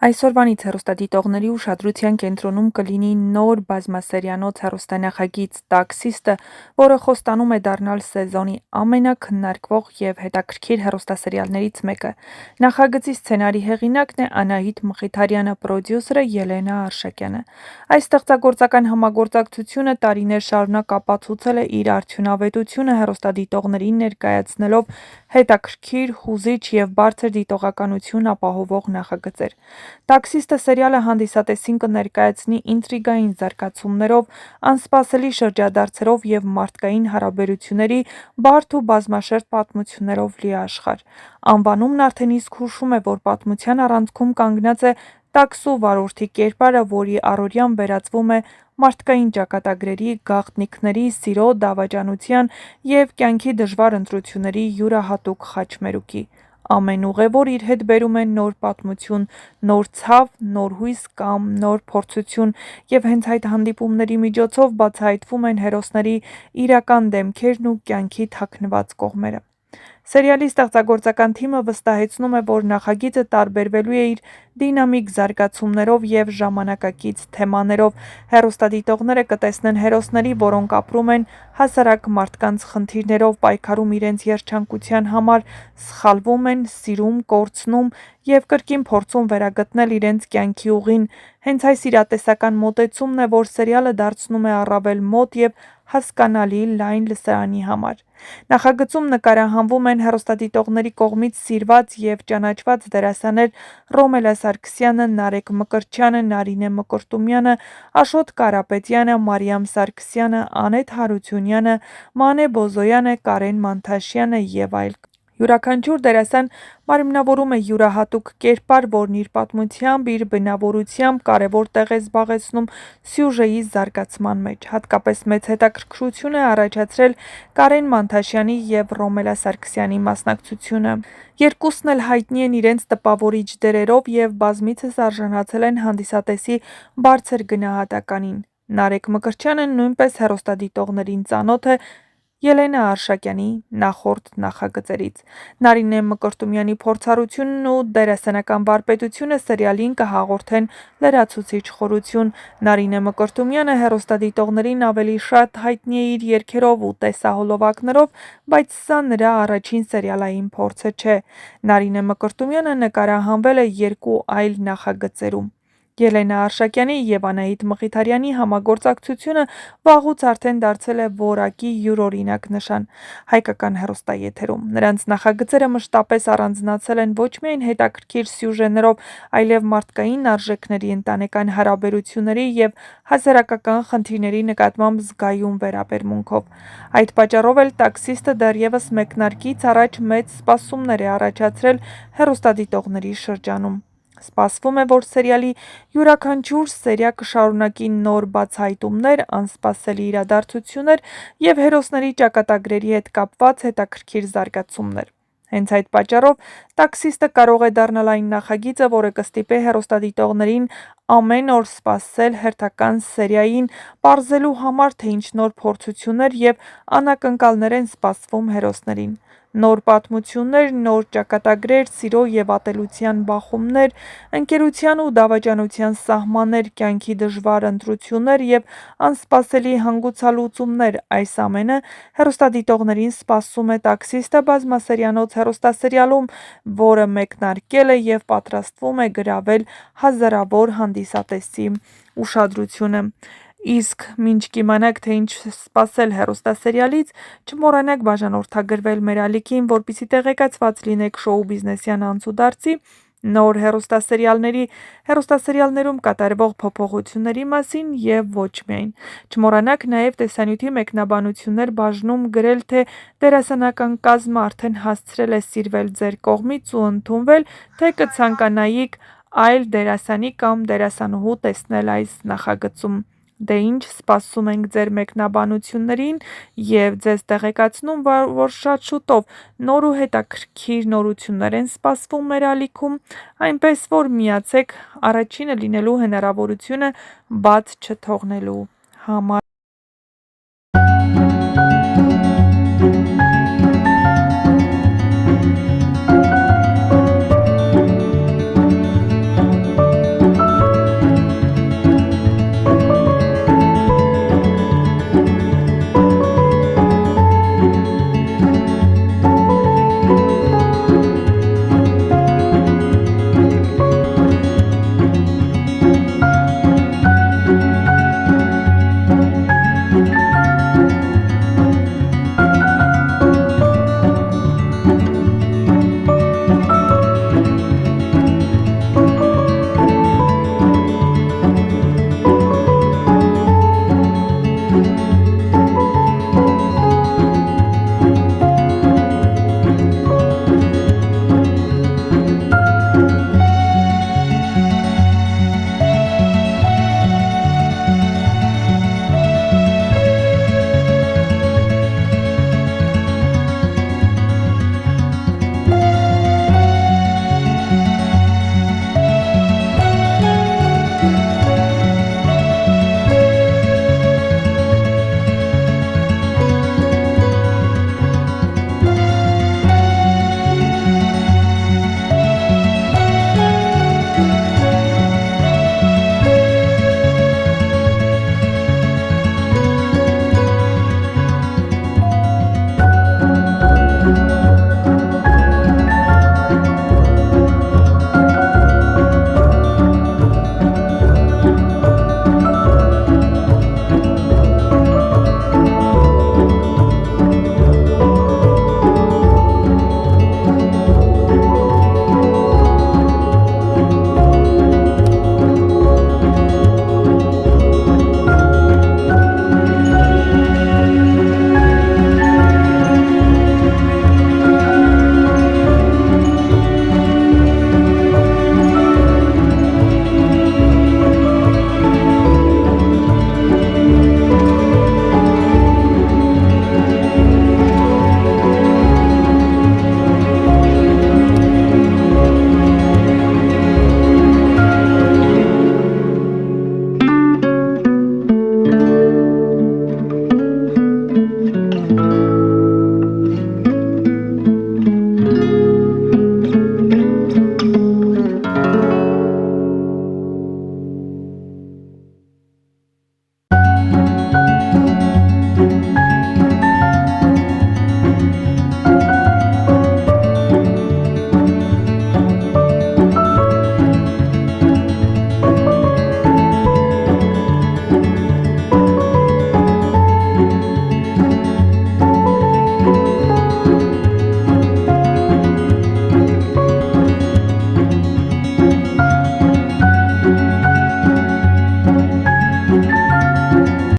Այսօրվանից հեռուստադիտողների ուշադրության կենտրոնում կլինի նոր բազմասերիանոց հեռուստանախագիծ «Տաքսիստը», որը խոստանում է դառնալ սեզոնի ամենաքննարկվող և հետաքրքիր հեռուստասերիալներից մեկը։ Նախագծի սցենարի հեղինակն է Անահիտ Մխիթարյանը, պրոդյուսերը Ելենա Արշակյանը։ Այս ստեղծագործական համագործակցությունը տարիներ շարունակ ապացուցել է իր արդյունավետությունը հեռուստադիտողներին ներկայացնելով հետաքրքիր, հուզիչ և բարձր դիտողականություն ապահովող նախագծեր։ «Տաքսիստը» սերիալը հանդիսատեսին կներկայացնի ինտրիգային զարգացումներով, անսպասելի շրջադարձերով և մարդկային հարաբերությունների բարդ ու բազմաշերտ պատմություններով լի աշխարհ։ Անվանումն արդեն իսկ հուշում է, որ պատմության առանցքում կանգնած է տաքսու վարորդի կերպարը, որի առօրյան վերածվում է մարդկային ճակատագրերի, գաղտնիքների, սիրո, դավաճանության և կյանքի դժվար ընտրությունների յուրահատուկ խաչմերուկի։ Ամեն ուղևոր իր հետ բերում է նոր պատմություն, նոր ցավ, նոր հույս կամ նոր փորձություն, և հենց այդ հանդիպումների միջոցով բացահայտվում են հերոսների իրական դեմքերն ու կյանքի թաքնված կողմերը։ Սերիալի ստեղծագործական թիմը վստահեցնում է, որ նախագիծը տարբերվելու է իր դինամիկ զարգացումներով և ժամանակակից թեմաներով։ Հեռուստադիտողները կտեսնեն հերոսների, որոնք ապրում են հասարակ մարդկանց խնդիրներով, պայքարում իրենց երջանկության համար, սխալվում են, սիրում, կորցնում և կրկին փորձում վերագտնել իրենց կյանքի ուղին։ Հենց այս իրատեսական մոտեցումն է, որ սերիալը դարձնում է առավել մոտ և հասկանալի լայն լսարանի համար։ Նախագծում նկարահանվում են հեռուստադիտողների կողմից սիրված և ճանաչված դերասաններ Ռոմելա Սարգսյանը, Նարեկ Մկրտչյանը, Նարինե Մկրտումյանը, Աշոտ Կարապետյանը, Մարիամ Սարգսյանը, Անետ Հարությունյանը, Մանե Բոզոյանը, Կարեն Մանթաշյանը և այլն։ Յուրաքանչյուր դերասան մարմնավորում է յուրահատուկ կերպար, որն իր պատմությամբ, իր բնավորությամբ կարևոր տեղ է զբաղեցնում սյուժեի զարգացման մեջ։ Հատկապես մեծ հետաքրքրություն է առաջացրել Կարեն Մանթաշյանի և Ռոմելա Սարգսյանի մասնակցությունը։ Երկուսն էլ հայտնի են իրենց տպավորիչ դերերով և բազմիցս արժանացել են հանդիսատեսի բարձր գնահատականին։ Նարեկ Մկրտչյանը նույնպես հեռուստադիտողներին ծանոթ է Ելենա Արշակյանի նախորդ նախագծերից։ Նարինե Մկրտումյանի փորձառությունն ու դերասանական վարպետությունը սերիալին կհաղորդեն լրացուցիչ խորություն։ Նարինե Մկրտումյանը հեռուստադիտողներին ավելի շատ հայտնի է իր երգերով ու տեսահոլովակներով, բայց սա նրա առաջին սերիալային փորձը չէ։ Նարինե Մկրտումյանը նկարահանվել է երկու այլ նախագծերում։ Ելենա Արշակյանի և Անահիտ Մխիթարյանի համագործակցությունը վաղուց արդեն դարձել է որակի յուրօրինակ նշան հայկական հեռուստաեթերում։ Նրանց նախագծերը մշտապես առանձնացել են ոչ միայն հետաքրքիր սյուժեներով, այլև մարդկային արժեքների, ընտանեկան հարաբերությունների և հասարակական խնդիրների նկատմամբ զգայուն վերաբերմունքով։ Այդ պատճառով էլ «Տաքսիստը» դեռևս մեկնարկից առաջ մեծ սպասումներ է առաջացրել հեռուստադիտողների շրջանում։ Սպասվում է, որ սերիալի յուրաքանչյուր սերիա կշարունակի նոր բացահայտումներ, անսպասելի իրադարձություններ և հերոսների ճակատագրերի հետ կապված հետաքրքիր զարգացումներ։ Հենց այդ պատճառով «Տաքսիստը» կարող է դառնալ այն նախագիծը, որը կստիպի հեռուստադիտողներին ամեն օր սպասել հերթական սերիային, պարզելու համար, թե ինչ նոր փորձություններ և անակնկալներ են սպասվում հերոսներին։ Նոր պատմություններ, նոր ճակատագրեր, սիրո և ատելության բախումներ, ընկերության ու դավաճանության սահմաններ, կյանքի դժվար ընտրություններ և անսպասելի հանգուցալուծումներ։ Այս ամենը հեռուստադիտողներին սպասում է «Տաքսիստը» բազմասերիանոց հեռուստասերիալում, որը մեկնարկել է և պատրաստվում է գրավել հազարավոր հանդիսատեսի ուշադրությունը։ Իսկ մինչ կիմանաք, թե ինչ սպասել հեռուստասերիալից, չմոռանաք բաժանորդագրվել մեր ալիքին, որպեսզի տեղեկացված լինեք շոու բիզնեսյան անցուդարձի, նոր հեռուստասերիալներում կատարվող փոփոխությունների մասին և ոչ միայն։ Չմոռանաք նաև տեսանյութի մեկնաբանություններ բաժնում գրել, թե դերասանական կազմը արդեն հասցրել է սիրվել ձեր կողմից ու ընդունվել, թե կցանկանայիք այլ դերասանի կամ դերասանուհու տեսնել այս նախագծում։ Դե ինչ, սպասում ենք ձեր մեկնաբանություններին և ձեզ տեղեկացնում, որ շատ շուտով նոր ու հետաքրքիր նորություններ են սպասվում մեր ալիքում, այնպես որ միացեք առաջինը լինելու հնարավորությունը բաց չթողնելու համար։